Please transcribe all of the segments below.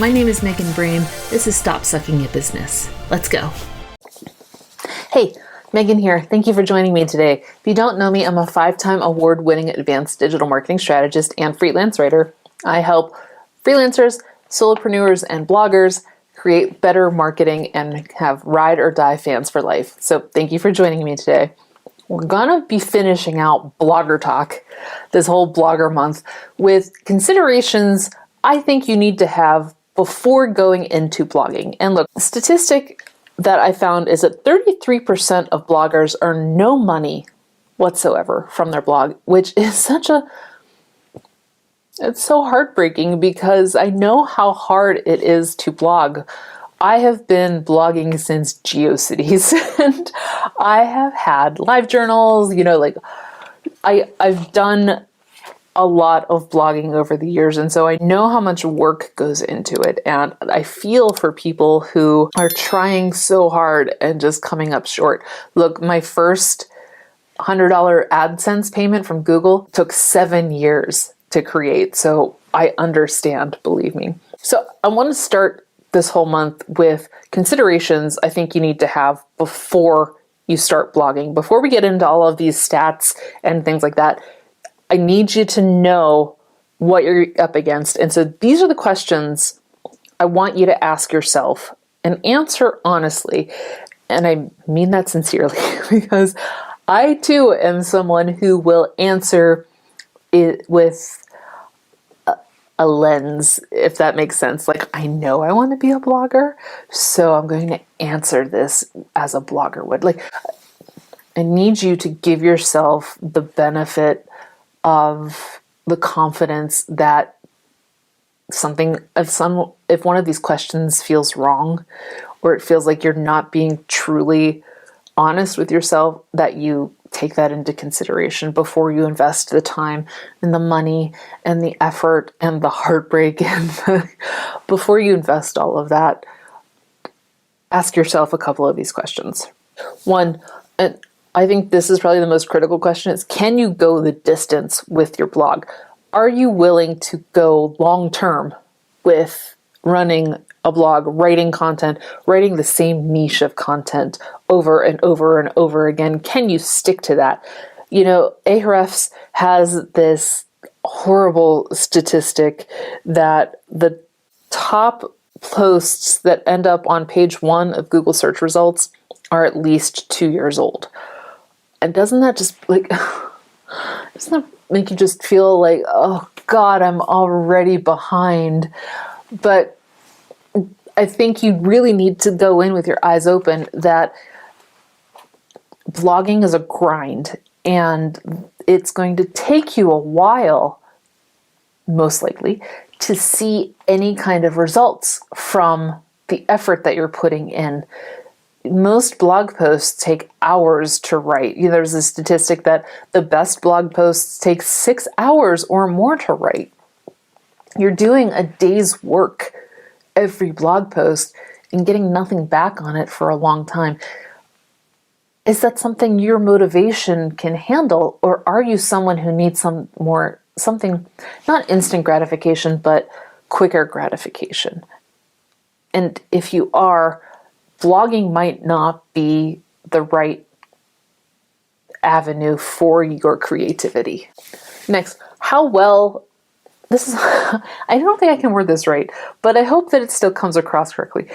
My name is Megan Brame. This is Stop Sucking at Business. Let's go. Hey, Megan here. Thank you for joining me today. If you don't know me, I'm a 5-time award-winning advanced digital marketing strategist and freelance writer. I help freelancers, solopreneurs, and bloggers create better marketing and have ride or die fans for life. So thank you for joining me today. We're gonna be finishing out Blogger Talk, this whole Blogger month, with considerations I think you need to have before going into blogging. And look, a statistic that I found is that 33% of bloggers earn no money whatsoever from their blog, which is it's so heartbreaking because I know how hard it is to blog. I have been blogging since GeoCities and I have had live journals, I've done a lot of blogging over the years, and so I know how much work goes into it, and I feel for people who are trying so hard and just coming up short. Look, my first $100 AdSense payment from Google took 7 years to create, so I understand, believe me. So I want to start this whole month with considerations I think you need to have before you start blogging. Before we get into all of these stats and things like that, I need you to know what you're up against. And so these are the questions I want you to ask yourself and answer honestly. And I mean that sincerely because I too am someone who will answer it with a lens, if that makes sense. Like, I know I want to be a blogger, so I'm going to answer this as a blogger would. Like, I need you to give yourself the benefit of the confidence that if one of these questions feels wrong, or it feels like you're not being truly honest with yourself, that you take that into consideration before you invest the time and the money and the effort and the heartbreak before you invest all of that, ask yourself a couple of these questions. One, and I think this is probably the most critical question, is can you go the distance with your blog? Are you willing to go long term with running a blog, writing content, writing the same niche of content over and over and over again? Can you stick to that? Ahrefs has this horrible statistic that the top posts that end up on page 1 of Google search results are at least 2 years old. And doesn't that just doesn't that make you just feel like, oh God, I'm already behind? But I think you really need to go in with your eyes open that blogging is a grind and it's going to take you a while, most likely, to see any kind of results from the effort that you're putting in. Most blog posts take hours to write. There's a statistic that the best blog posts take 6 hours or more to write. You're doing a day's work every blog post and getting nothing back on it for a long time. Is that something your motivation can handle, or are you someone who needs something, not instant gratification, but quicker gratification? And if you are, blogging might not be the right avenue for your creativity. Next, I don't think I can word this right, but I hope that it still comes across correctly.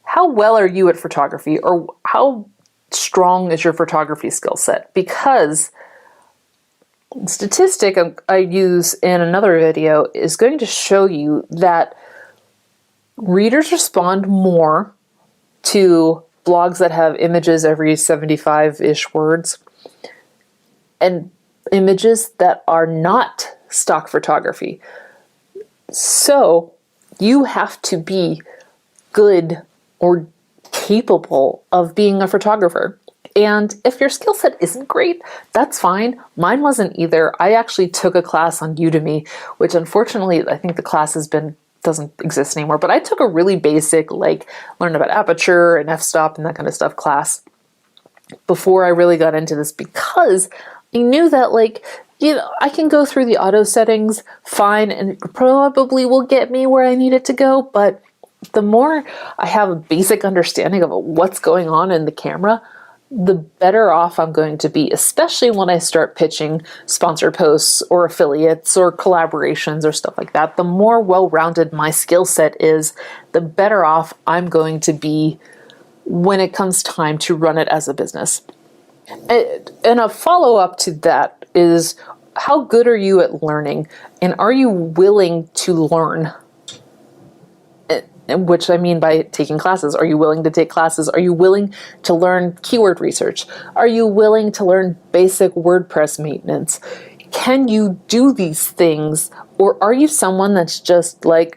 How well are you at photography, or how strong is your photography skill set? Because the statistic I use in another video is going to show you that readers respond more to blogs that have images every 75-ish words and images that are not stock photography. So you have to be good or capable of being a photographer. And if your skill set isn't great, that's fine. Mine wasn't either. I actually took a class on Udemy, which unfortunately I think the class doesn't exist anymore, but I took a really basic, learn about aperture and f-stop and that kind of stuff class before I really got into this, because I knew that I can go through the auto settings fine, and it probably will get me where I need it to go, but the more I have a basic understanding of what's going on in the camera, the better off I'm going to be, especially when I start pitching sponsor posts or affiliates or collaborations or stuff like that. The more well-rounded my skill set is, the better off I'm going to be when it comes time to run it as a business. And a follow-up to that is, how good are you at learning? And are you willing to learn? Which I mean by taking classes. Are you willing to take classes? Are you willing to learn keyword research? Are you willing to learn basic WordPress maintenance? Can you do these things? Or are you someone that's just like,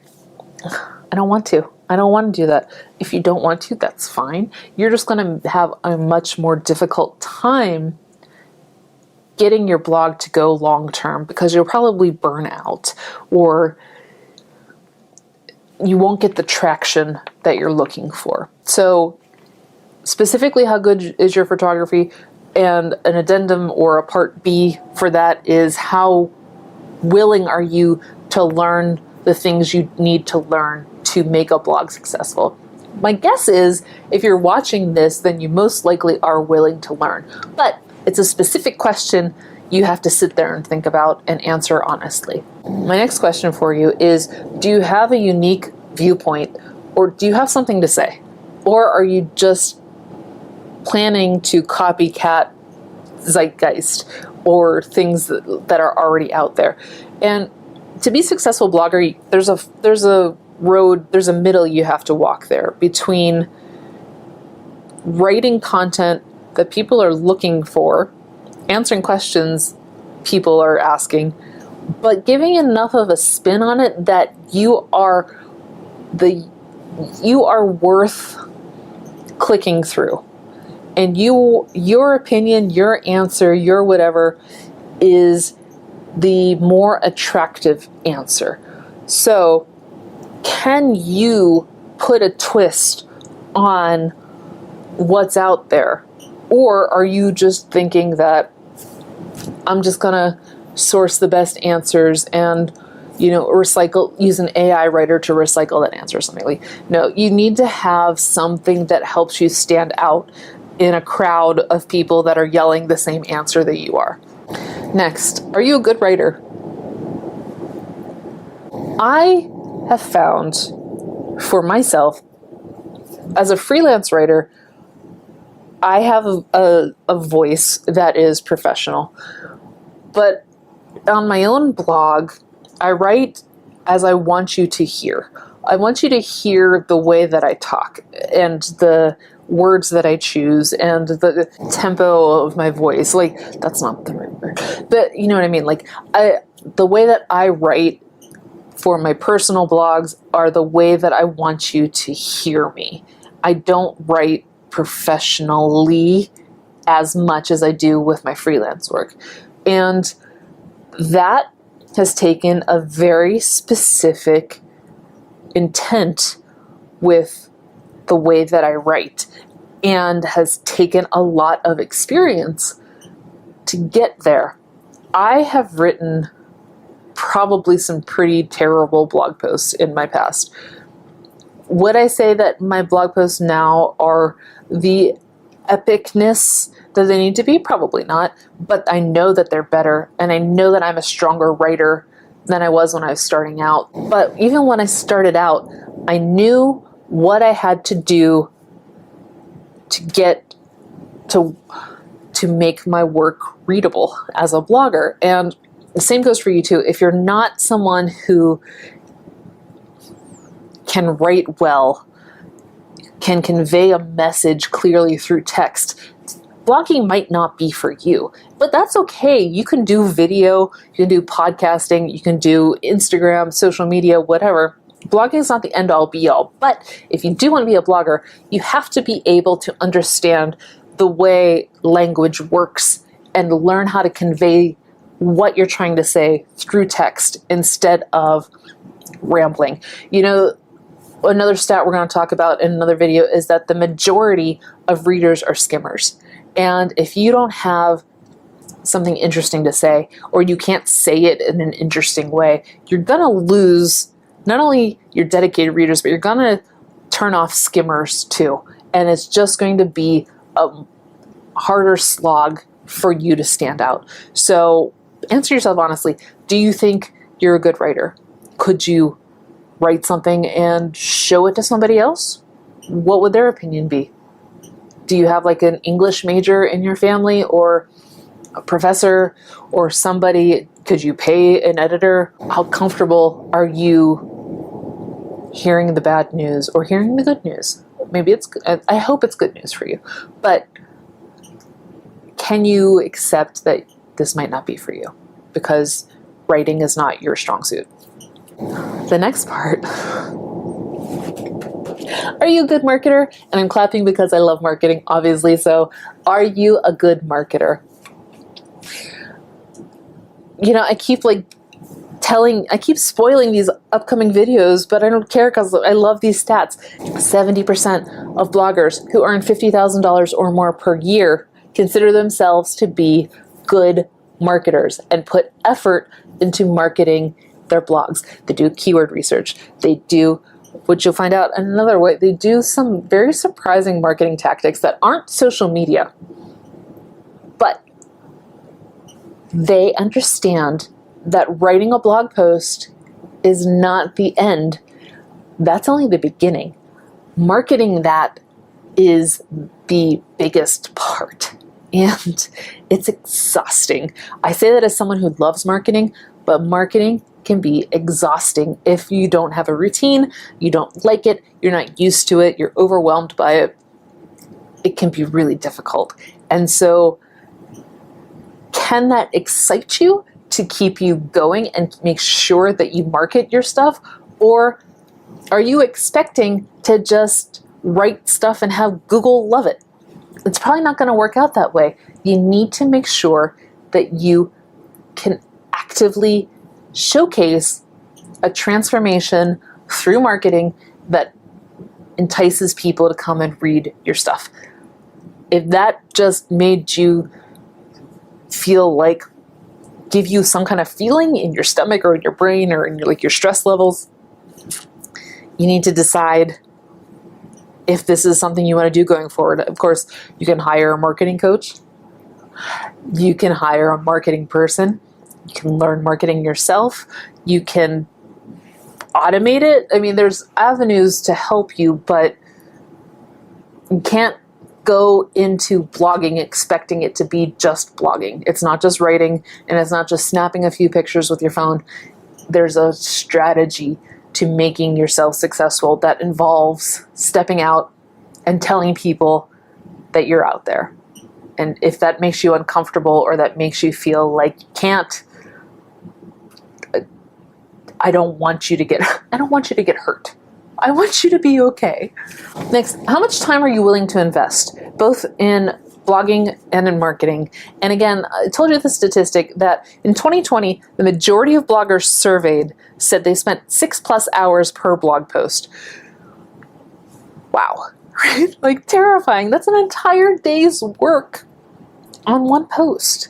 I don't want to. I don't want to do that. If you don't want to, that's fine. You're just going to have a much more difficult time getting your blog to go long term, because you'll probably burn out, or you won't get the traction that you're looking for. So specifically, how good is your photography? And an addendum or a part B for that is, how willing are you to learn the things you need to learn to make a blog successful? My guess is, if you're watching this, then you most likely are willing to learn. But it's a specific question you have to sit there and think about and answer honestly. My next question for you is, do you have a unique viewpoint, or do you have something to say? Or are you just planning to copycat zeitgeist or things that are already out there? And to be a successful blogger, there's a road, there's a middle you have to walk there between writing content that people are looking for, answering questions people are asking, but giving enough of a spin on it that you are worth clicking through. And your opinion, your answer, your whatever is the more attractive answer. So, can you put a twist on what's out there? Or are you just thinking that I'm just gonna source the best answers and use an AI writer to recycle that answer or something like? No, you need to have something that helps you stand out in a crowd of people that are yelling the same answer that you are. Next, are you a good writer? I have found for myself, as a freelance writer, I have a voice that is professional. But on my own blog, I write as I want you to hear. I want you to hear the way that I talk, and the words that I choose, and the tempo of my voice. Like, that's not the right word, but you know what I mean? Like, the way that I write for my personal blogs are the way that I want you to hear me. I don't write professionally as much as I do with my freelance work. And that has taken a very specific intent with the way that I write, and has taken a lot of experience to get there. I have written probably some pretty terrible blog posts in my past. Would I say that my blog posts now are the epicness that they need to be? Probably not, but I know that they're better, and I know that I'm a stronger writer than I was when I was starting out. But even when I started out, I knew what I had to do to get to make my work readable as a blogger. And the same goes for you too. If you're not someone who can write well, can convey a message clearly through text, blogging might not be for you. But that's okay. You can do video, you can do podcasting, you can do Instagram, social media, whatever. Blogging is not the end-all be-all. But if you do want to be a blogger, you have to be able to understand the way language works and learn how to convey what you're trying to say through text instead of rambling. Another stat we're going to talk about in another video is that the majority of readers are skimmers. And if you don't have something interesting to say, or you can't say it in an interesting way, you're going to lose not only your dedicated readers, but you're going to turn off skimmers too. And it's just going to be a harder slog for you to stand out. So answer yourself honestly. Do you think you're a good writer? Could you write something and show it to somebody else? What would their opinion be? Do you have like an English major in your family, or a professor, or somebody? Could you pay an editor? How comfortable are you hearing the bad news or hearing the good news? Maybe it's, I hope it's good news for you, but can you accept that this might not be for you because writing is not your strong suit? The next part. Are you a good marketer? And I'm clapping because I love marketing, obviously. So are you a good marketer? You know, I keep spoiling these upcoming videos, but I don't care because I love these stats. 70% of bloggers who earn $50,000 or more per year consider themselves to be good marketers and put effort into marketing their blogs. They do keyword research. They do, which you'll find out another way, they do some very surprising marketing tactics that aren't social media, but they understand that writing a blog post is not the end. That's only the beginning. Marketing that is the biggest part. And it's exhausting. I say that as someone who loves marketing, but marketing can be exhausting if you don't have a routine, you don't like it, you're not used to it, you're overwhelmed by it. It can be really difficult. And so, can that excite you to keep you going and make sure that you market your stuff? Or are you expecting to just write stuff and have Google love it? It's probably not going to work out that way. You need to make sure that you can actively showcase a transformation through marketing that entices people to come and read your stuff. If that just made you feel like, give you some kind of feeling in your stomach or in your brain or in your stress levels, you need to decide if this is something you want to do going forward. Of course, you can hire a marketing coach. You can hire a marketing person. You can learn marketing yourself. You can automate it. I mean, there's avenues to help you, but you can't go into blogging expecting it to be just blogging. It's not just writing, and it's not just snapping a few pictures with your phone. There's a strategy to making yourself successful that involves stepping out and telling people that you're out there. And if that makes you uncomfortable or that makes you feel like you can't, I don't want you to get hurt. I want you to be okay. Next, how much time are you willing to invest, both in blogging and in marketing? And again, I told you the statistic that in 2020, the majority of bloggers surveyed said they spent 6+ hours per blog post. Wow, right? Like, terrifying. That's an entire day's work on one post.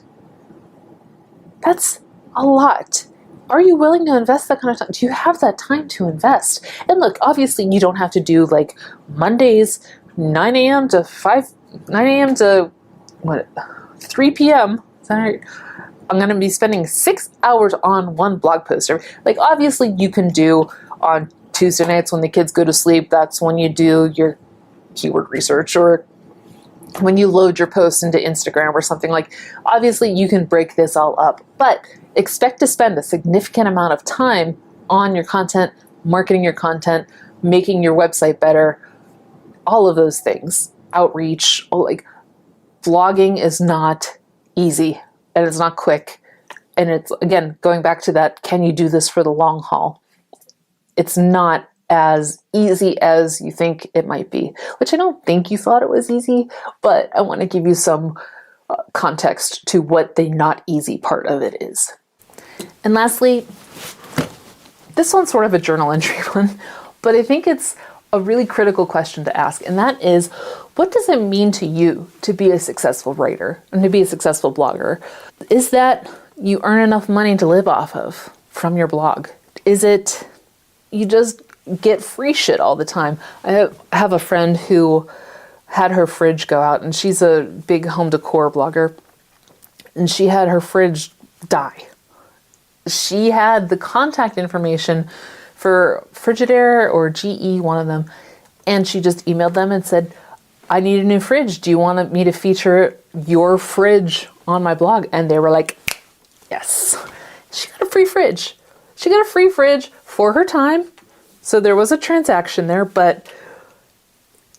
That's a lot. Are you willing to invest that kind of time? Do you have that time to invest? And look, obviously you don't have to do like Mondays, 9 a.m. to 3 p.m. Is that right? I'm going to be spending 6 hours on one blog post. Like, obviously you can do on Tuesday nights when the kids go to sleep, that's when you do your keyword research, or when you load your posts into Instagram or something. Like, obviously you can break this all up, but expect to spend a significant amount of time on your content, marketing your content, making your website better, all of those things, outreach. Like, blogging is not easy and it's not quick. And it's, again, going back to that, can you do this for the long haul? It's not as easy as you think it might be, which I don't think you thought it was easy, but I want to give you some context to what the not easy part of it is. And lastly, this one's sort of a journal entry one, but I think it's a really critical question to ask, and that is, what does it mean to you to be a successful writer and to be a successful blogger? Is that you earn enough money to live off of from your blog? Is it you just get free shit all the time? I have a friend who had her fridge go out, and she's a big home decor blogger, and she had her fridge die. She had the contact information for Frigidaire or GE, one of them, and she just emailed them and said, I need a new fridge. Do you want me to feature your fridge on my blog? And they were like, yes. She got a free fridge. She got a free fridge for her time. So there was a transaction there, but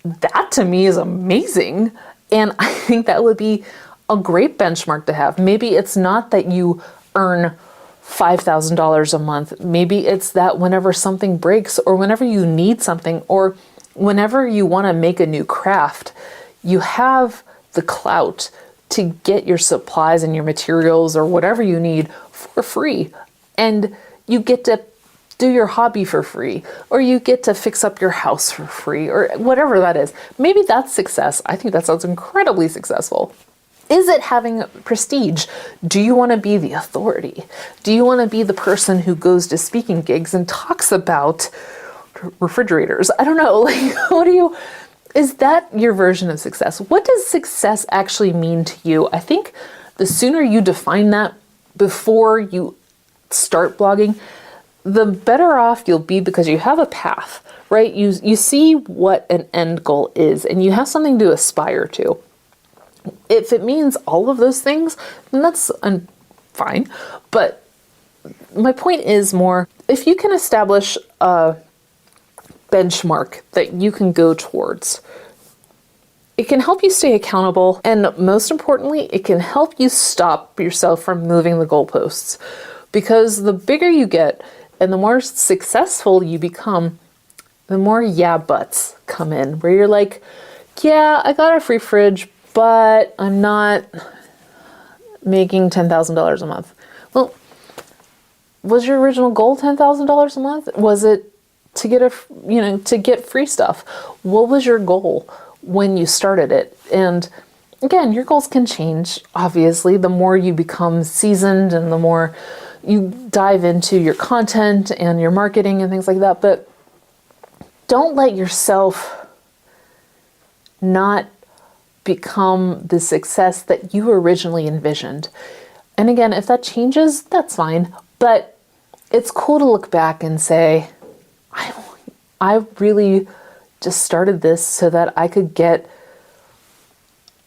that to me is amazing. And I think that would be a great benchmark to have. Maybe it's not that you earn $5,000 a month. Maybe it's that whenever something breaks, or whenever you need something, or whenever you want to make a new craft, you have the clout to get your supplies and your materials or whatever you need for free. And you get to do your hobby for free, or you get to fix up your house for free, or whatever that is. Maybe that's success. I think that sounds incredibly successful. Is it having prestige? Do you want to be the authority? Do you want to be the person who goes to speaking gigs and talks about refrigerators? I don't know. Like, is that your version of success? What does success actually mean to you? I think the sooner you define that before you start blogging, the better off you'll be, because you have a path, right? You see what an end goal is, and you have something to aspire to. If it means all of those things, then that's fine. But my point is more, if you can establish a benchmark that you can go towards, it can help you stay accountable, and most importantly, it can help you stop yourself from moving the goalposts. Because the bigger you get and the more successful you become, the more yeah buts come in, where you're like, yeah, I got a free fridge, but I'm not making $10,000 a month. Well, was your original goal $10,000 a month? Was it to get to get free stuff? What was your goal when you started it? And again, your goals can change, obviously, the more you become seasoned and the more you dive into your content and your marketing and things like that. But don't let yourself not become the success that you originally envisioned. And again, if that changes, that's fine. But it's cool to look back and say, I really just started this so that I could get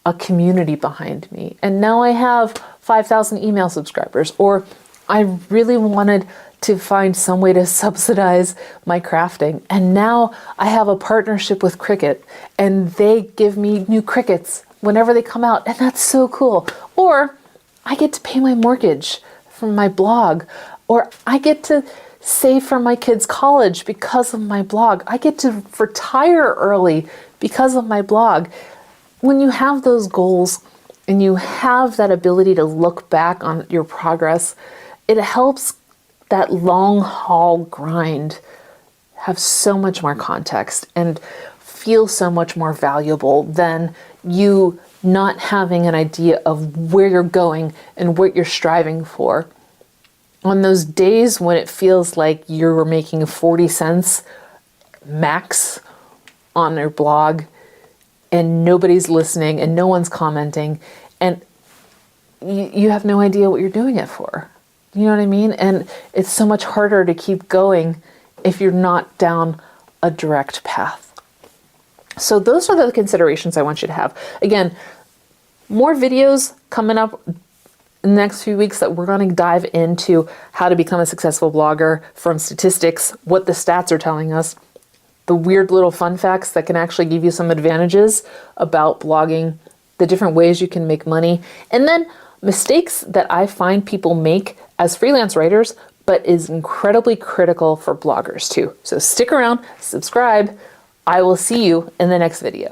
a community behind me. And now I have 5,000 email subscribers. Or I really wanted to find some way to subsidize my crafting. And now I have a partnership with Cricut, and they give me new Cricuts whenever they come out. And that's so cool. Or I get to pay my mortgage from my blog, or I get to save for my kids' college because of my blog. I get to retire early because of my blog. When you have those goals and you have that ability to look back on your progress, it helps that long haul grind have so much more context and feel so much more valuable than you not having an idea of where you're going and what you're striving for. On those days when it feels like you're making 40 cents max on your blog and nobody's listening and no one's commenting, and you have no idea what you're doing it for. You know what I mean? And it's so much harder to keep going if you're not down a direct path. So those are the considerations I want you to have. Again, more videos coming up in the next few weeks that we're going to dive into how to become a successful blogger from statistics, what the stats are telling us, the weird little fun facts that can actually give you some advantages about blogging, the different ways you can make money, and then mistakes that I find people make as freelance writers, but is incredibly critical for bloggers too. So stick around, subscribe. I will see you in the next video.